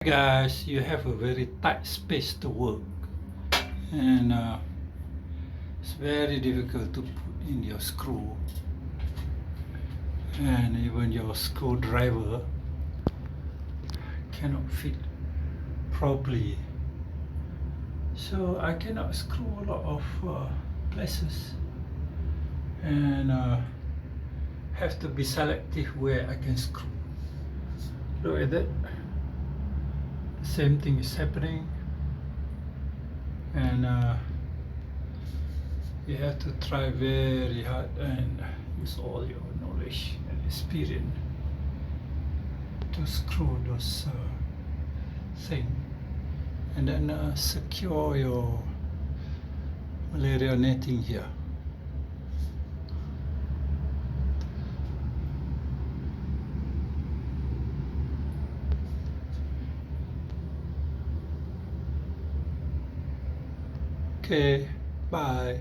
Guys, you have a very tight space to work, and it's very difficult to put in your screw, and even your screwdriver cannot fit properly, so I cannot screw a lot of places, and have to be selective where I can screw. Look at that. The same thing is happening, and you have to try very hard and use all your knowledge and experience to screw those things, and then secure your malaria netting here. Okay, bye.